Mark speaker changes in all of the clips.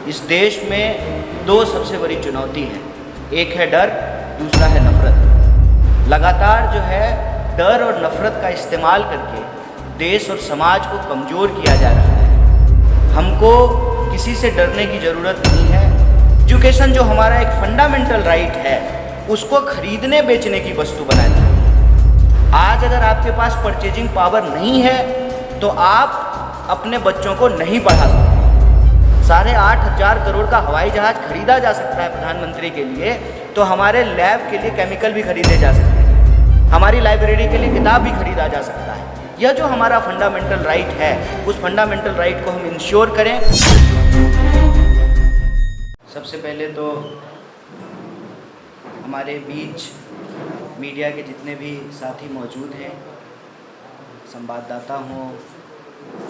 Speaker 1: इस देश में दो सबसे बड़ी चुनौती हैं, एक है डर, दूसरा है नफ़रत। लगातार जो है डर और नफ़रत का इस्तेमाल करके देश और समाज को कमज़ोर किया जा रहा है। हमको किसी से डरने की ज़रूरत नहीं है। एजुकेशन जो हमारा एक फंडामेंटल राइट है, उसको खरीदने बेचने की वस्तु बना दी। आज अगर आपके पास परचेजिंग पावर नहीं है तो आप अपने बच्चों को नहीं पढ़ा सकते। 8,500 करोड़ का हवाई जहाज़ खरीदा जा सकता है प्रधानमंत्री के लिए, तो हमारे लैब के लिए केमिकल भी खरीदे जा सकते हैं, हमारी लाइब्रेरी के लिए किताब भी खरीदा जा सकता है। यह जो हमारा फंडामेंटल राइट है, उस फंडामेंटल राइट को हम इंश्योर करें। सबसे पहले तो हमारे बीच मीडिया के जितने भी साथी मौजूद हैं, संवाददाता हों,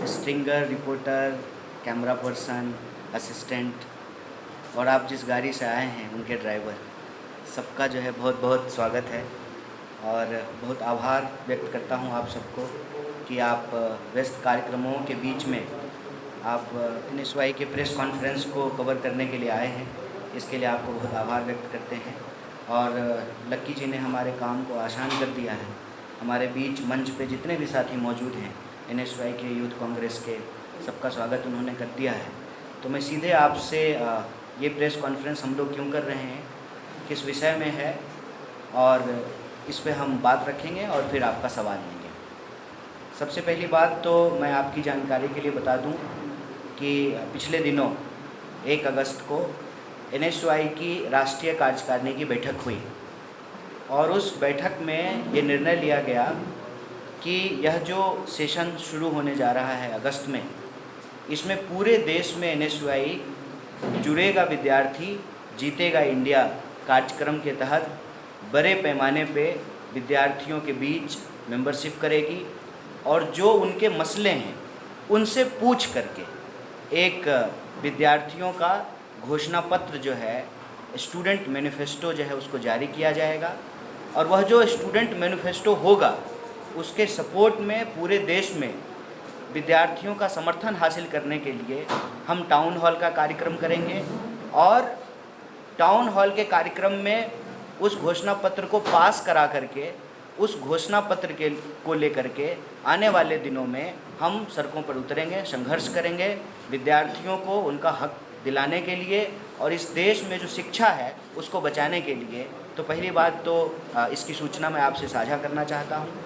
Speaker 1: stringer, reporter, camera person, assistant और आप जिस गाड़ी से आए हैं उनके ड्राइवर, सबका जो है बहुत बहुत स्वागत है। और बहुत आभार व्यक्त करता हूं आप सबको कि आप व्यस्त कार्यक्रमों के बीच में आप NSY के प्रेस कॉन्फ्रेंस को कवर करने के लिए आए हैं। इसके लिए आपको बहुत आभार व्यक्त करते हैं। और लक्की जी ने हमारे काम को आसान कर दिया है। हमारे बीच मंच पे जितने भी साथी मौजूद हैं NSY के, यूथ कांग्रेस के, सबका स्वागत उन्होंने कर दिया है। तो मैं सीधे आपसे ये प्रेस कॉन्फ्रेंस हम लोग क्यों कर रहे हैं, किस विषय में है, और इस पे हम बात रखेंगे और फिर आपका सवाल लेंगे। सबसे पहली बात तो मैं आपकी जानकारी के लिए बता दूं कि पिछले दिनों 1 अगस्त को NSY की राष्ट्रीय कार्यकारिणी की बैठक हुई और उस बैठक में ये निर्णय लिया गया कि यह जो सेशन शुरू होने जा रहा है अगस्त में, इसमें पूरे देश में NSY जुड़ेगा विद्यार्थी जीतेगा इंडिया कार्यक्रम के तहत बड़े पैमाने पे विद्यार्थियों के बीच मेंबरशिप करेगी और जो उनके मसले हैं उनसे पूछ करके एक विद्यार्थियों का घोषणा पत्र जो है, स्टूडेंट मैनिफेस्टो जो है, उसको जारी किया जाएगा। और वह जो स्टूडेंट मैनिफेस्टो होगा उसके सपोर्ट में पूरे देश में विद्यार्थियों का समर्थन हासिल करने के लिए हम टाउन हॉल का कार्यक्रम करेंगे और टाउन हॉल के कार्यक्रम में उस घोषणा पत्र को पास करा करके उस घोषणा पत्र को लेकर के आने वाले दिनों में हम सड़कों पर उतरेंगे, संघर्ष करेंगे विद्यार्थियों को उनका हक दिलाने के लिए और इस देश में जो शिक्षा है उसको बचाने के लिए। तो पहली बात तो इसकी सूचना मैं आपसे साझा करना चाहता हूँ।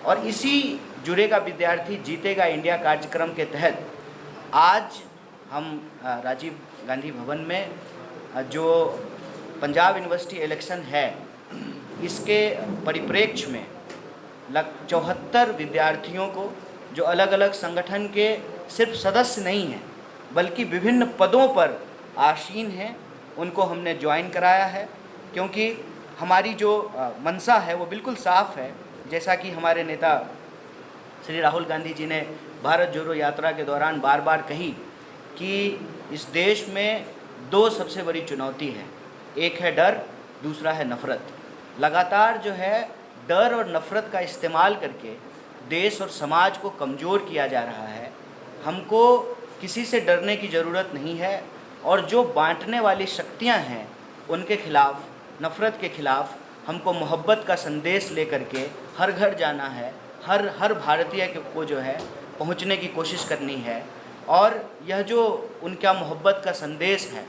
Speaker 1: और इसी जुड़ेगा विद्यार्थी जीतेगा इंडिया कार्यक्रम के तहत आज हम राजीव गांधी भवन में जो पंजाब यूनिवर्सिटी इलेक्शन है, इसके परिप्रेक्ष्य में 74 विद्यार्थियों को जो अलग अलग संगठन के सिर्फ सदस्य नहीं हैं बल्कि विभिन्न पदों पर आसीन हैं, उनको हमने ज्वाइन कराया है। क्योंकि हमारी जो मंशा है वो बिल्कुल साफ़ है, जैसा कि हमारे नेता श्री राहुल गांधी जी ने भारत जोड़ो यात्रा के दौरान बार बार कही कि इस देश में दो सबसे बड़ी चुनौती है, एक है डर, दूसरा है नफ़रत। लगातार जो है डर और नफ़रत का इस्तेमाल करके देश और समाज को कमज़ोर किया जा रहा है। हमको किसी से डरने की ज़रूरत नहीं है और जो बांटने वाली शक्तियां हैं उनके खिलाफ़, नफ़रत के ख़िलाफ़ हमको मोहब्बत का संदेश लेकर के हर घर जाना है, हर भारतीय को जो है पहुंचने की कोशिश करनी है। और यह जो उनका मोहब्बत का संदेश है,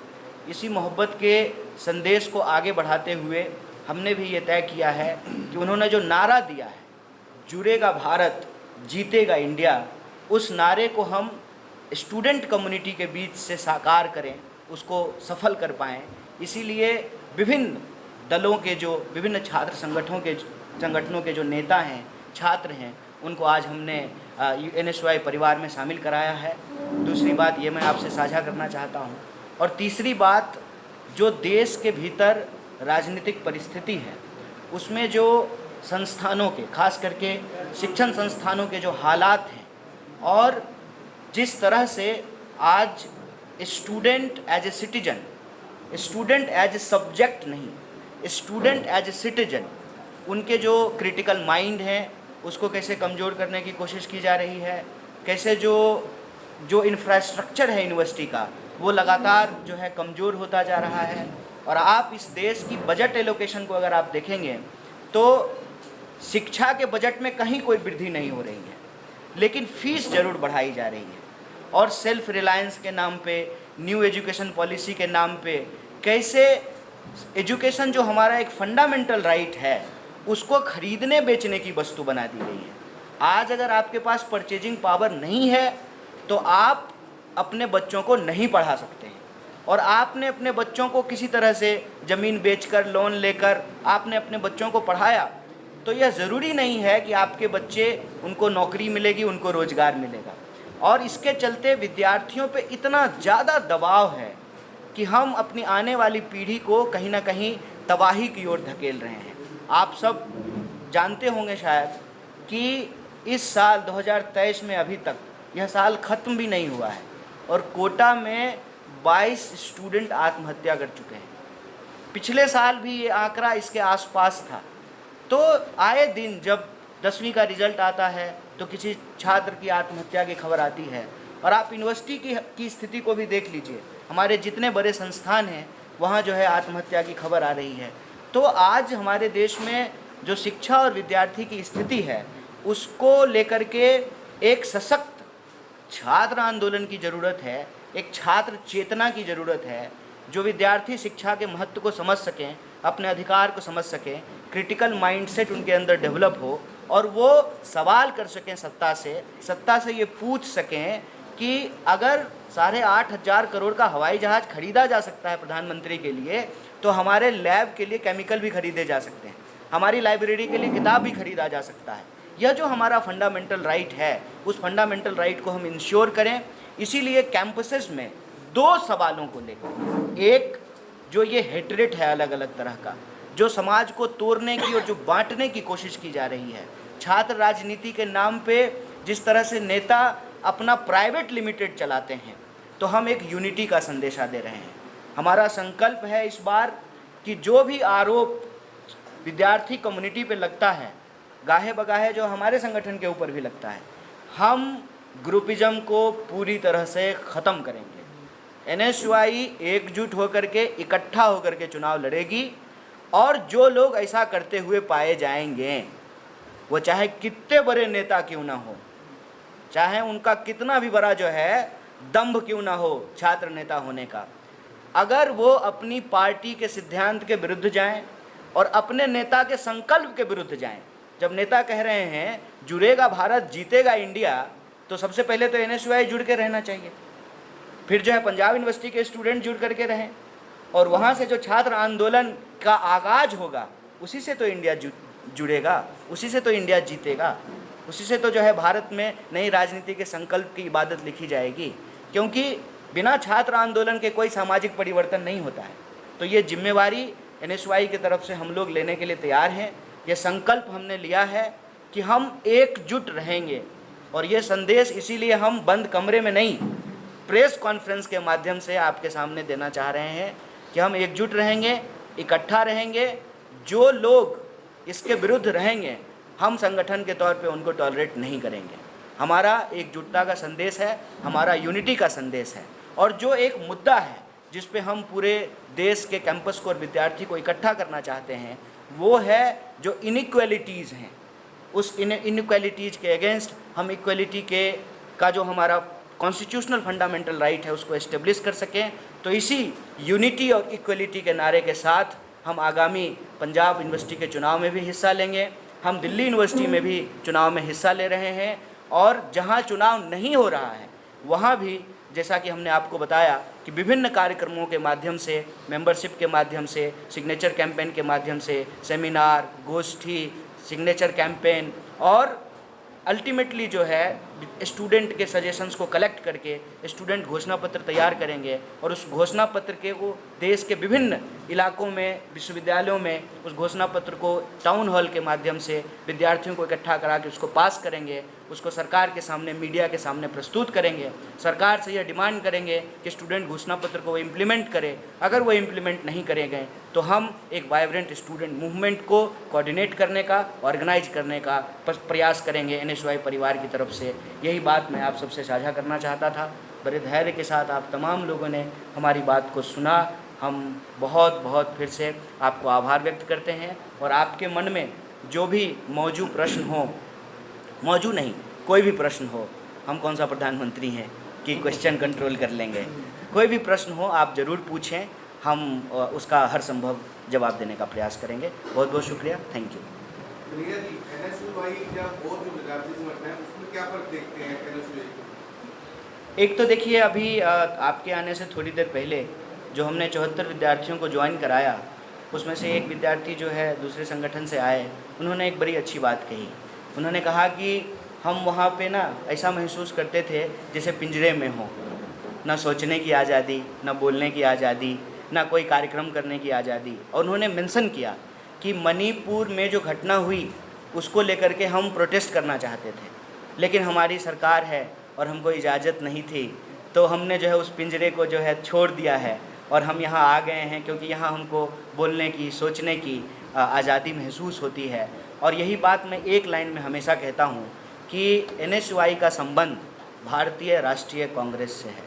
Speaker 1: इसी मोहब्बत के संदेश को आगे बढ़ाते हुए हमने भी ये तय किया है कि उन्होंने जो नारा दिया है, जुड़ेगा भारत जीतेगा इंडिया, उस नारे को हम स्टूडेंट कम्युनिटी के बीच से साकार करें, उसको सफल कर पाएँ। इसीलिए विभिन्न दलों के जो विभिन्न छात्र संगठनों के जो नेता हैं, छात्र हैं, उनको आज हमने NSY परिवार में शामिल कराया है। दूसरी बात ये मैं आपसे साझा करना चाहता हूँ। और तीसरी बात, जो देश के भीतर राजनीतिक परिस्थिति है उसमें जो संस्थानों के, खास करके शिक्षण संस्थानों के जो हालात हैं और जिस तरह से आज student as a citizen, student as a subject नहीं, स्टूडेंट एज ए सिटीजन, उनके जो क्रिटिकल माइंड हैं उसको कैसे कमज़ोर करने की कोशिश की जा रही है, कैसे जो इंफ्रास्ट्रक्चर है यूनिवर्सिटी का वो लगातार जो है कमज़ोर होता जा रहा है। और आप इस देश की बजट एलोकेशन को अगर आप देखेंगे तो शिक्षा के बजट में कहीं कोई वृद्धि नहीं हो रही है, लेकिन फीस ज़रूर बढ़ाई जा रही है। और सेल्फ रिलायंस के नाम पे, न्यू एजुकेशन पॉलिसी के नाम पे कैसे एजुकेशन जो हमारा एक फंडामेंटल राइट है उसको खरीदने बेचने की वस्तु बना दी गई है। आज अगर आपके पास परचेजिंग पावर नहीं है तो आप अपने बच्चों को नहीं पढ़ा सकते हैं। और आपने अपने बच्चों को किसी तरह से ज़मीन बेचकर, लोन लेकर आपने अपने बच्चों को पढ़ाया, तो यह ज़रूरी नहीं है कि आपके बच्चे, उनको नौकरी मिलेगी, उनको रोज़गार मिलेगा। और इसके चलते विद्यार्थियों पे इतना ज़्यादा दबाव है कि हम अपनी आने वाली पीढ़ी को कहीं ना कहीं तबाही की ओर धकेल रहे हैं। आप सब जानते होंगे शायद कि इस साल 2023 में अभी तक यह साल ख़त्म भी नहीं हुआ है और कोटा में 22 स्टूडेंट आत्महत्या कर चुके हैं। पिछले साल भी ये आंकड़ा इसके आसपास था। तो आए दिन जब 10वीं का रिज़ल्ट आता है तो किसी छात्र की आत्महत्या की खबर आती है। और आप यूनिवर्सिटी की स्थिति को भी देख लीजिए, हमारे जितने बड़े संस्थान हैं वहाँ जो है आत्महत्या की खबर आ रही है। तो आज हमारे देश में जो शिक्षा और विद्यार्थी की स्थिति है उसको लेकर के एक सशक्त छात्र आंदोलन की ज़रूरत है, एक छात्र चेतना की ज़रूरत है, जो विद्यार्थी शिक्षा के महत्व को समझ सकें, अपने अधिकार को समझ सकें, क्रिटिकल माइंडसेट उनके अंदर डेवलप हो और वो सवाल कर सकें सत्ता से ये पूछ सकें कि अगर 8,500 करोड़ का हवाई जहाज़ खरीदा जा सकता है प्रधानमंत्री के लिए, तो हमारे लैब के लिए केमिकल भी खरीदे जा सकते हैं, हमारी लाइब्रेरी के लिए किताब भी खरीदा जा सकता है। यह जो हमारा फंडामेंटल राइट है, उस फंडामेंटल राइट को हम इंश्योर करें। इसीलिए कैंपसेस में 2 सवालों को लेकर, एक जो ये हेटरेट है अलग अलग तरह का, जो समाज को तोड़ने की और जो बांटने की कोशिश की जा रही है, छात्र राजनीति के नाम पे जिस तरह से नेता अपना प्राइवेट लिमिटेड चलाते हैं, तो हम एक यूनिटी का संदेशा दे रहे हैं। हमारा संकल्प है इस बार कि जो भी आरोप विद्यार्थी कम्युनिटी पे लगता है, गाहे बगाहे जो हमारे संगठन के ऊपर भी लगता है, हम ग्रुपिज्म को पूरी तरह से ख़त्म करेंगे। NSY एकजुट होकर के, इकट्ठा होकर के चुनाव लड़ेगी। और जो लोग ऐसा करते हुए पाए जाएंगे, वो चाहे कितने बड़े नेता क्यों ना हो, चाहे उनका कितना भी बड़ा जो है दम्भ क्यों ना हो छात्र नेता होने का, अगर वो अपनी पार्टी के सिद्धांत के विरुद्ध जाएं और अपने नेता के संकल्प के विरुद्ध जाएं। जब नेता कह रहे हैं जुड़ेगा भारत, जीतेगा इंडिया, तो सबसे पहले तो NSY जुड़ के रहना चाहिए, फिर जो है पंजाब यूनिवर्सिटी के स्टूडेंट जुड़ करके रहें, और वहाँ से जो छात्र आंदोलन का आगाज होगा उसी से तो इंडिया जुड़ेगा, उसी से तो इंडिया जीतेगा, उसी से तो जो है भारत में नई राजनीति के संकल्प की इबादत लिखी जाएगी। क्योंकि बिना छात्र आंदोलन के कोई सामाजिक परिवर्तन नहीं होता है। तो ये जिम्मेवारी NSY की तरफ से हम लोग लेने के लिए तैयार हैं। ये संकल्प हमने लिया है कि हम एकजुट रहेंगे, और ये संदेश इसीलिए हम बंद कमरे में नहीं, प्रेस कॉन्फ्रेंस के माध्यम से आपके सामने देना चाह रहे हैं कि हम एकजुट रहेंगे, इकट्ठा रहेंगे। जो लोग इसके विरुद्ध रहेंगे, हम संगठन के तौर पे उनको टॉलरेट नहीं करेंगे। हमारा एकजुटता का संदेश है, हमारा यूनिटी का संदेश है। और जो एक मुद्दा है जिस पे हम पूरे देश के कैंपस को और विद्यार्थी को इकट्ठा करना चाहते हैं, वो है जो इनइक्वालिटीज़ हैं। उस इनइक्वालिटीज़ के अगेंस्ट हम इक्वलिटी का जो हमारा कॉन्स्टिट्यूशनल फंडामेंटल राइट है उसको एस्टेब्लिश कर सकें। तो इसी यूनिटी और इक्वलिटी के नारे के साथ हम आगामी पंजाब यूनिवर्सिटी के चुनाव में भी हिस्सा लेंगे। हम दिल्ली यूनिवर्सिटी में भी चुनाव में हिस्सा ले रहे हैं, और जहां चुनाव नहीं हो रहा है वहां भी, जैसा कि हमने आपको बताया कि विभिन्न कार्यक्रमों के माध्यम से, मेंबरशिप के माध्यम से, सिग्नेचर कैंपेन के माध्यम से, सेमिनार, गोष्ठी, सिग्नेचर कैंपेन, और अल्टीमेटली जो है स्टूडेंट के सजेशंस को कलेक्ट करके स्टूडेंट घोषणा पत्र तैयार करेंगे, और उस घोषणा पत्र के वो देश के विभिन्न इलाकों में, विश्वविद्यालयों में उस घोषणा पत्र को टाउन हॉल के माध्यम से विद्यार्थियों को इकट्ठा करा के उसको पास करेंगे, उसको सरकार के सामने, मीडिया के सामने प्रस्तुत करेंगे। सरकार से यह डिमांड करेंगे कि स्टूडेंट घोषणा पत्र को वो इम्प्लीमेंट करे। अगर वो इम्प्लीमेंट नहीं करेंगे तो हम एक वाइब्रेंट स्टूडेंट मूवमेंट को कोऑर्डिनेट करने का, ऑर्गेनाइज करने का प्रयास करेंगे NSY परिवार की तरफ से। यही बात मैं आप सबसे साझा करना चाहता था। बड़े धैर्य के साथ आप तमाम लोगों ने हमारी बात को सुना। हम बहुत बहुत फिर से आपको आभार व्यक्त करते हैं और आपके मन में जो भी मौजूद प्रश्न हो, मौजूद नहीं, कोई भी प्रश्न हो, हम कौन सा प्रधानमंत्री हैं कि क्वेश्चन कंट्रोल कर लेंगे। कोई भी प्रश्न हो आप ज़रूर पूछें, हम उसका हर संभव जवाब देने का प्रयास करेंगे। बहुत बहुत शुक्रिया, थैंक यू।
Speaker 2: भैया जी, एनएसयूआई या और जो विद्यार्थी संगठन है उसमें क्या फ़र्क देखते हैं एनएसयूआई को?
Speaker 1: एक तो देखिए, अभी आपके आने से थोड़ी देर पहले जो हमने 74 विद्यार्थियों को ज्वाइन कराया, उसमें से एक विद्यार्थी जो है दूसरे संगठन से आए, उन्होंने एक बड़ी अच्छी बात कही। उन्होंने कहा कि हम वहाँ पे ना ऐसा महसूस करते थे जैसे पिंजरे में हो, ना सोचने की आज़ादी, ना बोलने की आज़ादी, ना कोई कार्यक्रम करने की आज़ादी। और उन्होंने मेंशन किया कि मणिपुर में जो घटना हुई उसको लेकर के हम प्रोटेस्ट करना चाहते थे, लेकिन हमारी सरकार है और हमको इजाज़त नहीं थी, तो हमने जो है उस पिंजरे को जो है छोड़ दिया है और हम यहाँ आ गए हैं, क्योंकि यहाँ हमको बोलने की, सोचने की आज़ादी महसूस होती है। और यही बात मैं एक लाइन में हमेशा कहता हूँ कि एनएसयूआई का संबंध भारतीय राष्ट्रीय कांग्रेस से है।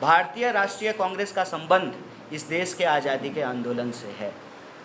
Speaker 1: भारतीय राष्ट्रीय कांग्रेस का संबंध इस देश के आज़ादी के आंदोलन से है।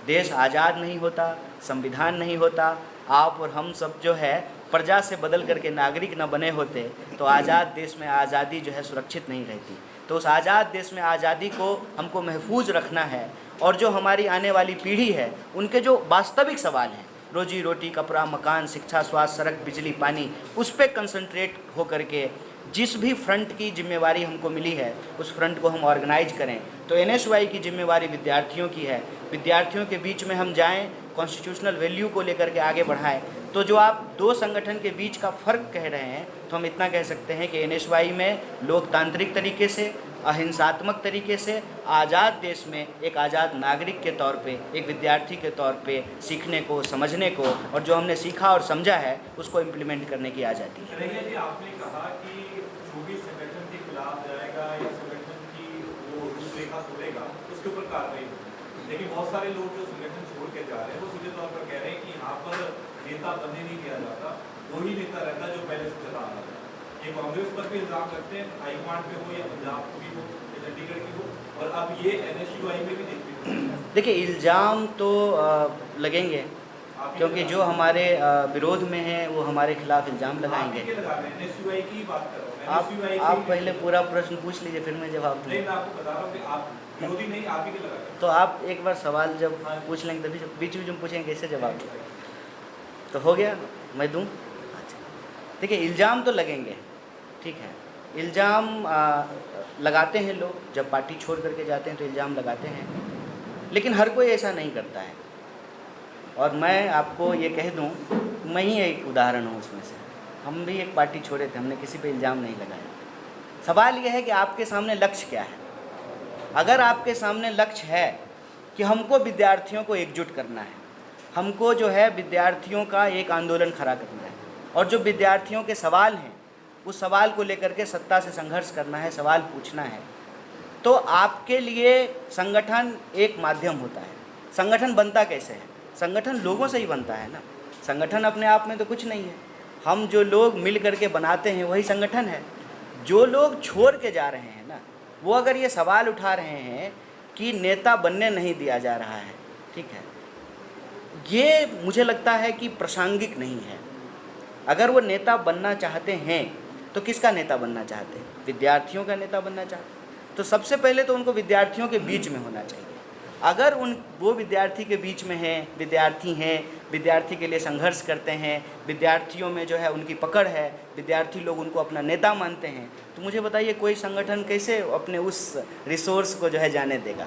Speaker 1: देश आज़ाद नहीं होता, संविधान नहीं होता, आप और हम सब जो है प्रजा से बदल करके नागरिक न बने होते तो आज़ाद देश में आज़ादी जो है सुरक्षित नहीं रहती। तो उस आज़ाद देश में आज़ादी को हमको महफूज रखना है और जो हमारी आने वाली पीढ़ी है उनके जो वास्तविक सवाल हैं, रोजी रोटी, कपड़ा, मकान, शिक्षा, स्वास्थ्य, सड़क, बिजली, पानी, उस पर कंसंट्रेट हो करके जिस भी फ्रंट की जिम्मेवारी हमको मिली है उस फ्रंट को हम ऑर्गेनाइज करें। तो एनएसयूआई की जिम्मेवारी विद्यार्थियों की है, विद्यार्थियों के बीच में हम जाएं, कॉन्स्टिट्यूशनल वैल्यू को लेकर के आगे बढ़ाएं। तो जो आप दो संगठन के बीच का फ़र्क कह रहे हैं, तो हम इतना कह सकते हैं कि एनएसयूआई में लोकतांत्रिक तरीके से, अहिंसात्मक तरीके से, आज़ाद देश में एक आज़ाद नागरिक के तौर पे, एक विद्यार्थी के तौर पे सीखने को, समझने को और जो हमने सीखा और समझा है उसको इम्प्लीमेंट करने की आज़ादी है।
Speaker 3: जी, आपने कहा कि जो भी संगठन के खिलाफ जाएगा या संगठन की वो रूपरेखा तोड़ेगा उसके ऊपर कार्रवाई होगी, लेकिन बहुत सारे लोग जो संगठन छोड़ के जा रहे हैं वो सीधे तौर पर कह रहे हैं कि यहाँ पर नेता बनने नहीं दिया जाता, वही नेता रहता जो पहले से चला आ रहा है। ये कांग्रेस पर भी इल्ज़ाम करते हैं, हाईकमांड पे हो या पंजाब की हो या चंडीगढ़ की हो, और अब ये एनएसयूआई में भी देखते हैं।
Speaker 1: देखिए, इल्ज़ाम तो लगेंगे, क्योंकि जो हमारे विरोध में है वो हमारे खिलाफ इल्ज़ाम लगाएंगे।
Speaker 3: एनएसयूआई की बात कर रहा हूं।
Speaker 1: आप पहले पूरा प्रश्न पूछ लीजिए, फिर मैं जवाब दूँ।
Speaker 3: नहीं, मैं आपको बता रहा हूँ कि आप विरोधी नहीं, आप ही के लगा रहे हैं।
Speaker 1: तो आप एक बार सवाल जब पूछ लेंगे तभी, जब बीच बीच में पूछेंगे कैसे जवाब दूँ? तो हो गया, मैं दूँ? अच्छा, देखिए, इल्ज़ाम तो लगेंगे, ठीक है। इल्ज़ाम लगाते हैं लोग, जब पार्टी छोड़ करके जाते हैं तो इल्ज़ाम लगाते हैं, लेकिन हर कोई ऐसा नहीं करता है। और मैं आपको ये कह दूं, मैं ही एक उदाहरण हूँ उसमें से। हम भी एक पार्टी छोड़े थे, हमने किसी पे इल्ज़ाम नहीं लगाया। सवाल यह है कि आपके सामने लक्ष्य क्या है। अगर आपके सामने लक्ष्य है कि हमको विद्यार्थियों को एकजुट करना है, हमको जो है विद्यार्थियों का एक आंदोलन खड़ा करना है, और जो विद्यार्थियों के सवाल हैं उस सवाल को लेकर के सत्ता से संघर्ष करना है, सवाल पूछना है, तो आपके लिए संगठन एक माध्यम होता है। संगठन बनता कैसे है? संगठन लोगों से ही बनता है ना। संगठन अपने आप में तो कुछ नहीं है, हम जो लोग मिल करके बनाते हैं वही संगठन है। जो लोग छोड़ के जा रहे हैं ना, वो अगर ये सवाल उठा रहे हैं कि नेता बनने नहीं दिया जा रहा है, ठीक है, ये मुझे लगता है कि प्रासंगिक नहीं है। अगर वो नेता बनना चाहते हैं तो किसका नेता बनना चाहते हैं? विद्यार्थियों का नेता बनना चाहते हैं, तो सबसे पहले तो उनको विद्यार्थियों के बीच में होना चाहिए। अगर वो विद्यार्थी के बीच में हैं, विद्यार्थी हैं, विद्यार्थी के लिए संघर्ष करते हैं, विद्यार्थियों में जो है उनकी पकड़ है, विद्यार्थी लोग उनको अपना नेता मानते हैं, तो मुझे बताइए कोई संगठन कैसे अपने उस रिसोर्स को जो है जाने देगा।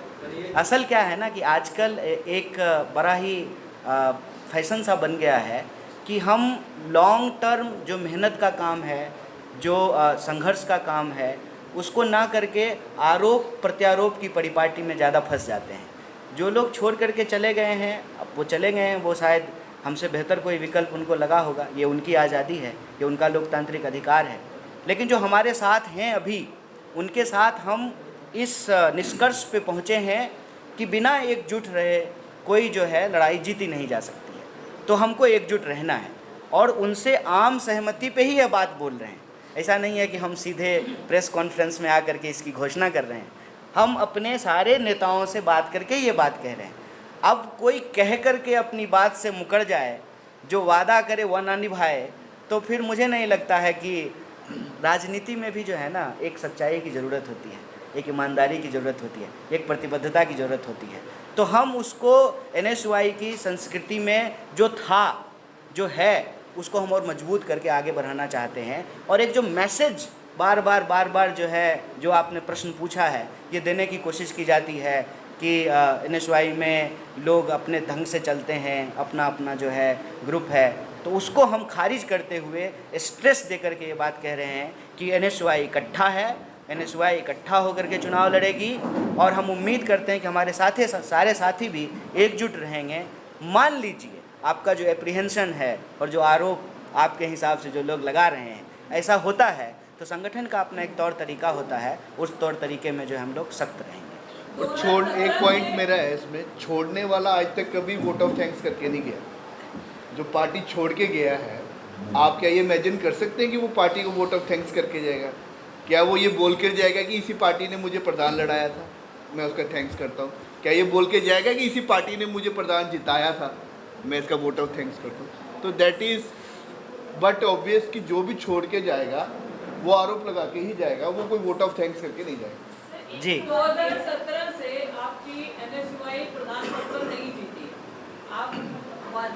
Speaker 1: असल क्या है ना कि आजकल एक बड़ा ही फैशन सा बन गया है कि हम लॉन्ग टर्म जो मेहनत का काम है, जो संघर्ष का काम है, उसको ना करके आरोप प्रत्यारोप की परिपाटी में ज़्यादा फंस जाते हैं। जो लोग छोड़ करके चले गए हैं, अब वो चले गए हैं, वो शायद हमसे बेहतर कोई विकल्प उनको लगा होगा, ये उनकी आज़ादी है, ये उनका लोकतांत्रिक अधिकार है। लेकिन जो हमारे साथ हैं अभी, उनके साथ हम इस निष्कर्ष पे पहुँचे हैं कि बिना एकजुट रहे कोई जो है लड़ाई जीती नहीं जा सकती है। तो हमको एकजुट रहना है और उनसे आम सहमति पे ही यह बात बोल रहे हैं। ऐसा नहीं है कि हम सीधे प्रेस कॉन्फ्रेंस में आकर के इसकी घोषणा कर रहे हैं। हम अपने सारे नेताओं से बात करके ये बात कह रहे हैं। अब कोई कह कर के अपनी बात से मुकर जाए, जो वादा करे वह ना निभाए, तो फिर मुझे नहीं लगता है कि राजनीति में भी जो है ना, एक सच्चाई की ज़रूरत होती है, एक ईमानदारी की ज़रूरत होती है, एक प्रतिबद्धता की ज़रूरत होती है। तो हम उसको NSY की संस्कृति में जो था, जो है, उसको हम और मजबूत करके आगे बढ़ाना चाहते हैं। और एक जो मैसेज बार बार जो है, जो आपने प्रश्न पूछा है, ये देने की कोशिश की जाती है कि NSY में लोग अपने ढंग से चलते हैं, अपना अपना जो है ग्रुप है, तो उसको हम खारिज करते हुए स्ट्रेस दे करके ये बात कह रहे हैं कि NSY इकट्ठा है, NSY इकट्ठा होकर के चुनाव लड़ेगी। और हम उम्मीद करते हैं कि हमारे सारे साथी भी एकजुट रहेंगे। मान लीजिए आपका जो एप्रीहेंशन है और जो आरोप आपके हिसाब से जो लोग लगा रहे हैं, ऐसा होता है तो संगठन का अपना एक तौर तरीका होता है, उस तौर तरीके में जो हम लोग सख्त रहेंगे।
Speaker 4: और एक पॉइंट मेरा है इसमें, छोड़ने वाला आज तक कभी वोट ऑफ थैंक्स करके नहीं गया। जो पार्टी छोड़ के गया है, आप क्या ये इमेजिन कर सकते हैं कि वो पार्टी को वोट ऑफ थैंक्स करके जाएगा? क्या वो ये बोल कर जाएगा कि इसी पार्टी ने मुझे प्रधान लड़ाया था, मैं उसका थैंक्स करता हूँ? क्या ये बोल के जाएगा कि इसी पार्टी ने मुझे प्रधान जिताया था, मैं इसका वोट ऑफ थैंक्स करता हूँ? तो दैट इज़ बट ऑब्वियस कि जो भी छोड़ के जाएगा वो आरोप लगा के ही जाएगा, वो कोई वोट ऑफ थैंक्स करके नहीं जाएगा।
Speaker 1: जी,
Speaker 5: 2017 से आपकी NSY प्रधान पद पर नहीं जीती। आप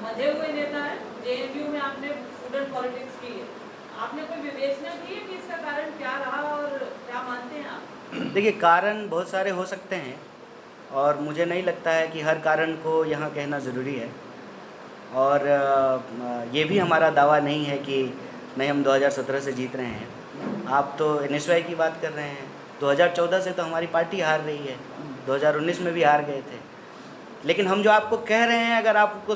Speaker 5: मजे हुए नेता हैं, JNU में आपने स्टूडेंट पॉलिटिक्स की है, आपने कोई विवेचना की है कि इसका कारण क्या रहा और क्या मानते हैं आप?
Speaker 1: देखिए, कारण बहुत सारे हो सकते हैं और मुझे नहीं लगता है कि हर कारण को यहाँ कहना ज़रूरी है। और ये भी हमारा दावा नहीं है कि नहीं हम 2017 से जीत रहे हैं। आप तो NSY की बात कर रहे हैं, 2014 से तो हमारी पार्टी हार रही है, 2019 में भी हार गए थे। लेकिन हम जो आपको कह रहे हैं, अगर आपको